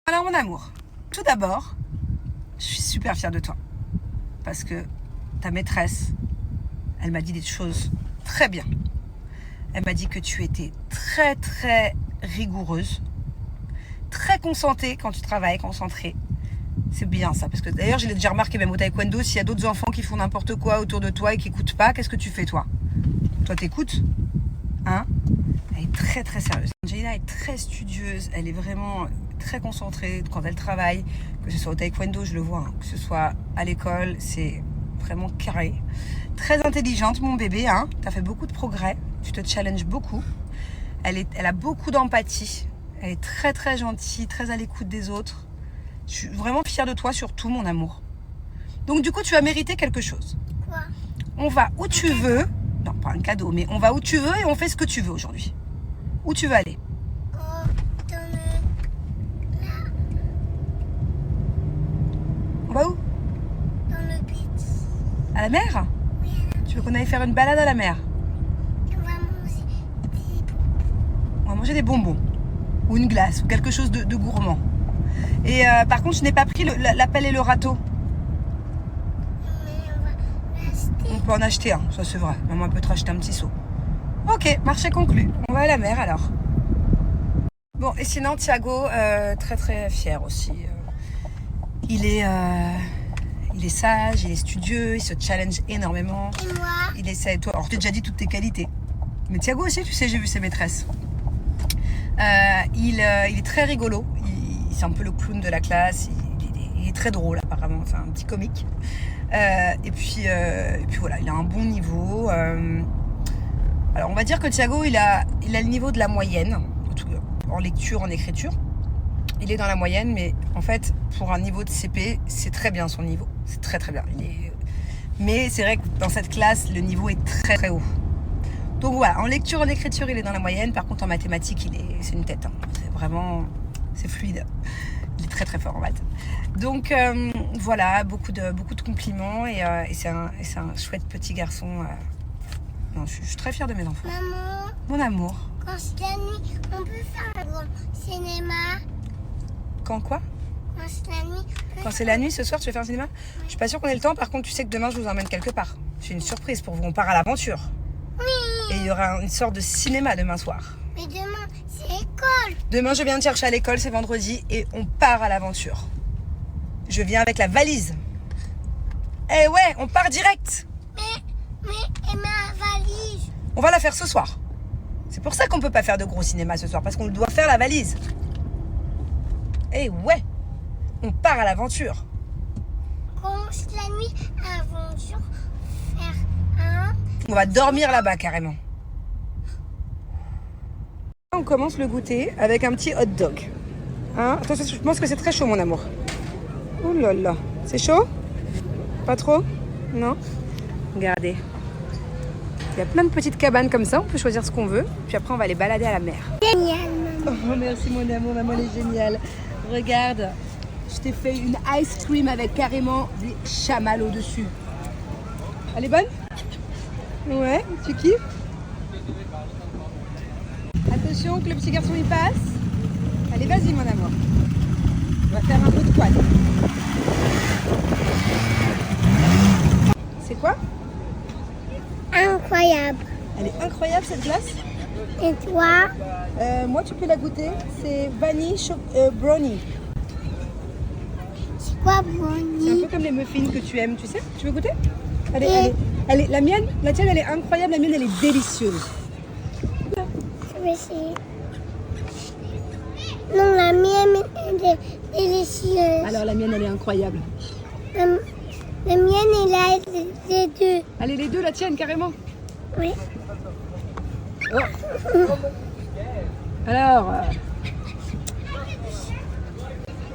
Alors mon amour, tout d'abord, je suis super fière de toi. Parce que ta maîtresse, elle m'a dit des choses très bien. Elle m'a dit que tu étais très très rigoureuse, très concentrée quand tu travailles, concentrée. C'est bien ça, parce que d'ailleurs je l'ai déjà remarqué même au taekwondo, s'il y a d'autres enfants qui font n'importe quoi autour de toi et qui n'écoutent pas, qu'est-ce que tu fais toi? Toi t'écoutes, hein? Elle est très très sérieuse. Angelina est très studieuse, elle est vraiment très concentrée quand elle travaille, que ce soit au taekwondo, je le vois, hein, que ce soit à l'école, c'est vraiment carré. Très intelligente mon bébé, hein, tu as fait beaucoup de progrès, tu te challenges beaucoup. Elle a beaucoup d'empathie, elle est très très gentille, très à l'écoute des autres. Je suis vraiment fière de toi surtout mon amour. Donc du coup tu as mérité quelque chose. Quoi? On va où tu veux, non pas un cadeau, mais on va où tu veux et on fait ce que tu veux aujourd'hui. Où tu veux aller? Dans le... Là, On va où? dans le beach. À la mer? Oui, Tu veux qu'on aille faire une balade à la mer? on va manger des... On va manger des bonbons. Ou une glace, ou quelque chose de gourmand. Et par contre, je n'ai pas pris la pelle et le râteau. Mais on va l'acheter. On peut en acheter un, ça c'est vrai. Maman peut te racheter un petit seau. Ok, marché conclu. On va à la mer alors. Bon, et sinon, Thiago, très très fier aussi. Il est sage, il est studieux, il se challenge énormément. Et moi? Il essaie, toi, alors je t'ai déjà dit toutes tes qualités. Mais Thiago aussi, tu sais, j'ai vu ses maîtresses. Il est très rigolo. C'est un peu le clown de la classe. Il est très drôle apparemment. C'est un petit comique. Et puis voilà, il a un bon niveau. Alors on va dire que Thiago, il a le niveau de la moyenne, en lecture, en écriture. Il est dans la moyenne, mais en fait, pour un niveau de CP, c'est très bien son niveau. C'est très très bien. Mais c'est vrai que dans cette classe, le niveau est très très haut. Donc voilà, en lecture, en écriture, il est dans la moyenne. Par contre, en mathématiques, c'est une tête. Hein. C'est vraiment, c'est fluide. Il est très très fort en maths. Donc voilà, beaucoup de compliments et c'est un chouette petit garçon. Non, je suis très fière de mes enfants. Maman, Mon amour. quand c'est la nuit, on peut faire un grand cinéma. Quand quoi? Quand c'est la nuit, Quand c'est la nuit, ce soir, tu veux faire un cinéma? Je suis pas sûre qu'on ait le temps. Par contre, tu sais que demain, je vous emmène quelque part. J'ai une surprise pour vous. On part à l'aventure. oui. Et il y aura une sorte de cinéma demain soir. Mais demain, c'est l'école. Demain, je viens te chercher à l'école, c'est vendredi, et on part à l'aventure. Je viens avec la valise. Eh ouais, on part direct. Et ma valise? On va la faire ce soir. C'est pour ça qu'on peut pas faire de gros cinéma ce soir, parce qu'on doit faire la valise. Eh ouais, on part à l'aventure. Quand c'est la nuit, aventure, faire un... On va dormir là-bas carrément. On commence le goûter avec un petit hot dog. Hein? Attention, je pense que c'est très chaud mon amour. Oh là là, c'est chaud? Pas trop? Non? Regardez. Il y a plein de petites cabanes comme ça, on peut choisir ce qu'on veut. Puis après on va aller balader à la mer. Génial, maman. Oh merci mon amour, maman elle est géniale. Regarde, je t'ai fait une ice cream avec carrément des chamallows dessus. Elle est bonne? Ouais, tu kiffes? Attention que le petit garçon y passe. Allez, vas-y mon amour. On va faire un peu de quad. C'est quoi? Incroyable. Elle est incroyable cette glace. Et toi? Moi tu peux la goûter. C'est vanille brownie. C'est quoi, C'est un Bonnie? peu comme les muffins que tu aimes, tu sais? Tu veux goûter? La mienne, la tienne elle est incroyable, la mienne elle est délicieuse. Je vais essayer. Non, la mienne est délicieuse. Alors la mienne elle est incroyable. La mienne est là, les deux. Allez les deux, la tienne carrément. Oui. Oh. Alors,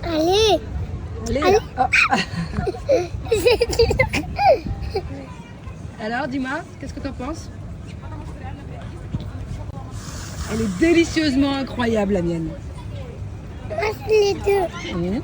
Allez. allez. Allez. Oh. Alors dis-moi, qu'est-ce que t'en penses? Elle est délicieusement incroyable la mienne. Moi, c'est les deux. Mmh.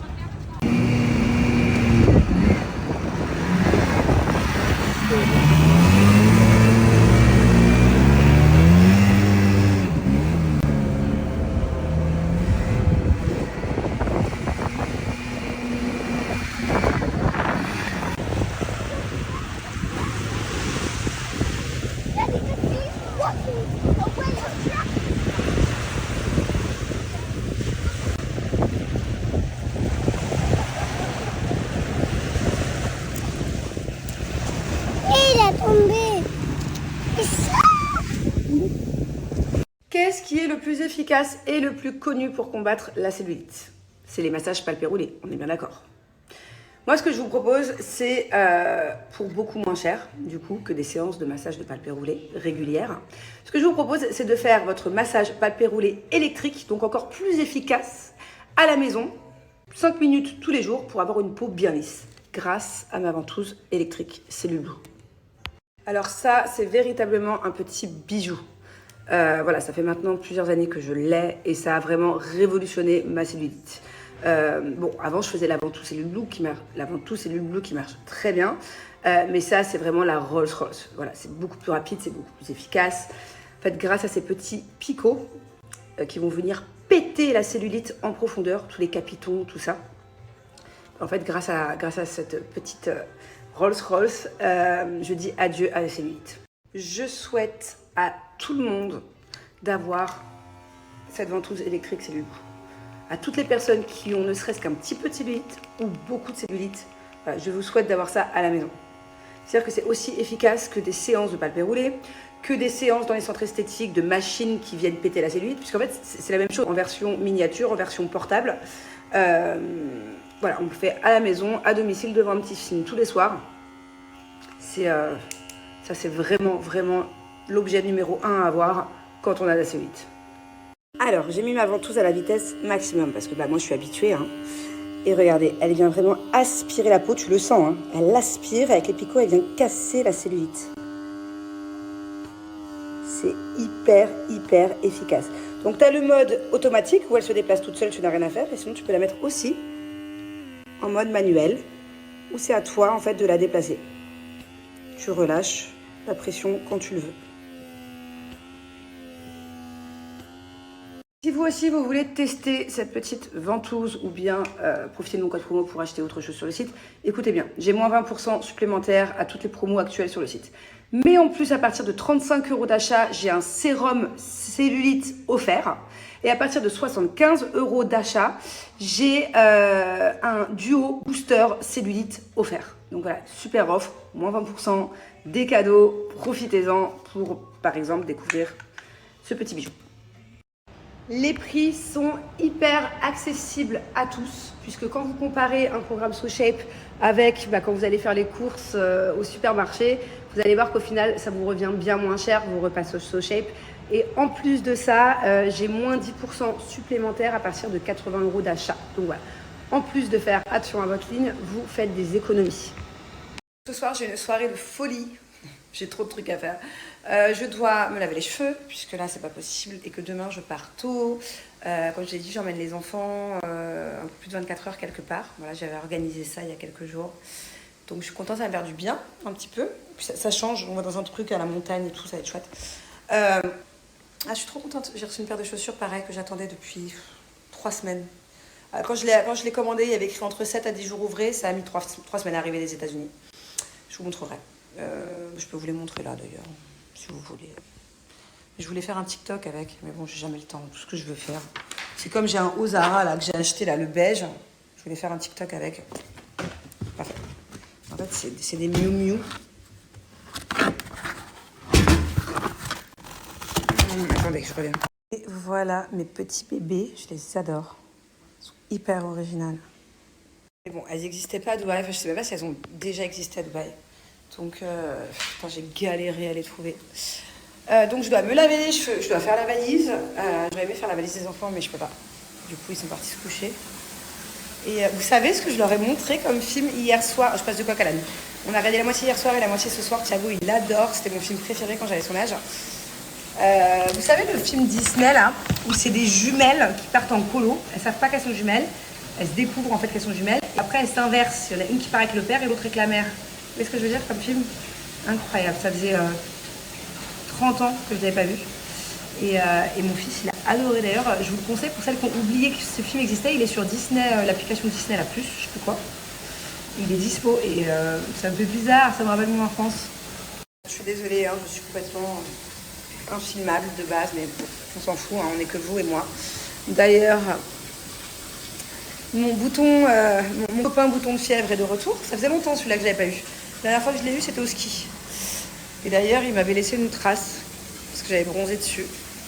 qui est le plus efficace et le plus connu pour combattre la cellulite? C'est les massages palpés roulés, on est bien d'accord. Moi, ce que je vous propose, c'est pour beaucoup moins cher, du coup, que des séances de massage de palpés roulés régulières. Ce que je vous propose, c'est de faire votre massage palpés roulés électrique, donc encore plus efficace, à la maison, 5 minutes tous les jours pour avoir une peau bien lisse, grâce à ma ventouse électrique Cellule Blue. Alors ça, c'est véritablement un petit bijou. Voilà, ça fait maintenant plusieurs années que je l'ai et ça a vraiment révolutionné ma cellulite. Bon, avant je faisais la ventouse Cellule Blue qui marche très bien, mais ça c'est vraiment la Rolls Royce. Voilà, c'est beaucoup plus rapide, c'est beaucoup plus efficace. En fait, grâce à ces petits picots qui vont venir péter la cellulite en profondeur, tous les capitons, tout ça. En fait, grâce à cette petite Rolls Royce, je dis adieu à la cellulite. Je souhaite à tout le monde d'avoir cette ventouse électrique Cellule Blue. À toutes les personnes qui ont ne serait-ce qu'un petit peu de cellulite ou beaucoup de cellulite, voilà, je vous souhaite d'avoir ça à la maison. C'est-à-dire que c'est aussi efficace que des séances de palpés roulés, que des séances dans les centres esthétiques de machines qui viennent péter la cellulite, puisqu'en fait c'est la même chose en version miniature, en version portable. Voilà, on le fait à la maison, à domicile, devant un petit film tous les soirs. Ça c'est vraiment l'objet numéro 1 à avoir quand on a la cellulite. Alors, j'ai mis ma ventouse à la vitesse maximum parce que moi je suis habituée. Hein. Et regardez, elle vient vraiment aspirer la peau, tu le sens. Hein. Elle l'aspire avec les picots, elle vient casser la cellulite. C'est hyper efficace. Donc, tu as le mode automatique où elle se déplace toute seule, tu n'as rien à faire. Et sinon, tu peux la mettre aussi en mode manuel où c'est à toi en fait de la déplacer. Tu relâches la pression quand tu le veux. Si vous aussi vous voulez tester cette petite ventouse ou bien profiter de mon code promo pour acheter autre chose sur le site, écoutez bien, j'ai moins 20% supplémentaire à toutes les promos actuelles sur le site. Mais en plus, à partir de 35 € d'achat, j'ai un sérum cellulite offert. Et à partir de 75 € d'achat, j'ai un duo booster cellulite offert. Donc voilà, super offre, moins 20%, des cadeaux, profitez-en pour par exemple découvrir ce petit bijou. Les prix sont hyper accessibles à tous, puisque quand vous comparez un programme SoShape avec quand vous allez faire les courses au supermarché, vous allez voir qu'au final, ça vous revient bien moins cher, vos repas SoShape. Et en plus de ça, j'ai moins 10% supplémentaire à partir de 80 € d'achat. Donc voilà, en plus de faire attention à votre ligne, vous faites des économies. Ce soir, j'ai une soirée de folie. J'ai trop de trucs à faire. Je dois me laver les cheveux, puisque là, c'est pas possible. Et que demain, je pars tôt. Comme je l'ai dit, j'emmène les enfants un peu plus de 24 heures quelque part. Voilà, j'avais organisé ça il y a quelques jours. Donc, je suis contente, ça va me faire du bien, un petit peu. Puis ça change, on va dans un truc à la montagne et tout, ça va être chouette. Je suis trop contente. J'ai reçu une paire de chaussures, pareil, que j'attendais depuis 3 semaines. Quand je l'ai commandé, il y avait écrit entre 7 à 10 jours ouvrés. Ça a mis 3 semaines à arriver des États-Unis. Je vous montrerai. Je peux vous les montrer là d'ailleurs, si vous voulez. Je voulais faire un TikTok avec, mais bon, j'ai jamais le temps. Tout ce que je veux faire, c'est comme j'ai un haut Zara là que j'ai acheté là, le beige. Je voulais faire un TikTok avec. Parfait. En fait, c'est des Miu Miu. Attendez, je reviens. Et voilà mes petits bébés, je les adore. Ils sont hyper originales. Mais bon, elles n'existaient pas à Dubaï. Enfin, je sais même pas si elles ont déjà existé à Dubaï. Donc, j'ai galéré à les trouver. Donc, je dois me laver les cheveux, je dois faire la valise. J'aurais aimé faire la valise des enfants, mais je peux pas. Du coup, ils sont partis se coucher. Et vous savez ce que je leur ai montré comme film hier soir? Je passe de coq à l'âne. On a regardé la moitié hier soir et la moitié ce soir. Thiago, il adore. C'était mon film préféré quand j'avais son âge. Vous savez le film Disney, là, où c'est des jumelles qui partent en colo. Elles savent pas qu'elles sont jumelles. Elles se découvrent en fait qu'elles sont jumelles. Et après, elles s'inversent. Il y en a une qui part avec le père et l'autre avec la mère. Vous voyez ce que je veux dire comme film? Incroyable. Ça faisait 30 ans que je ne l'avais pas vu. Et mon fils, il a adoré d'ailleurs. Je vous le conseille pour celles qui ont oublié que ce film existait. Il est sur Disney, l'application Disney la plus, je sais plus quoi. Il est dispo et ça me fait bizarre, ça me rappelle mon enfance. Je suis désolée, je suis complètement infilmable de base, mais on s'en fout, on n'est que vous et moi. D'ailleurs, mon copain bouton de fièvre est de retour. Ça faisait longtemps celui-là que je n'avais pas eu. La dernière fois que je l'ai eu, c'était au ski. Et d'ailleurs, il m'avait laissé une trace, parce que j'avais bronzé dessus.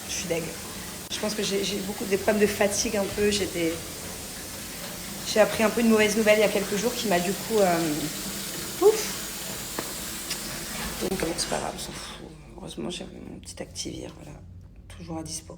Je suis deg. Je pense que j'ai beaucoup des problèmes de fatigue un peu. J'ai appris un peu une mauvaise nouvelle il y a quelques jours qui m'a du coup... ouf. Donc c'est pas grave, on s'en fout. Heureusement j'ai mon petit Activir, voilà. Toujours à dispo.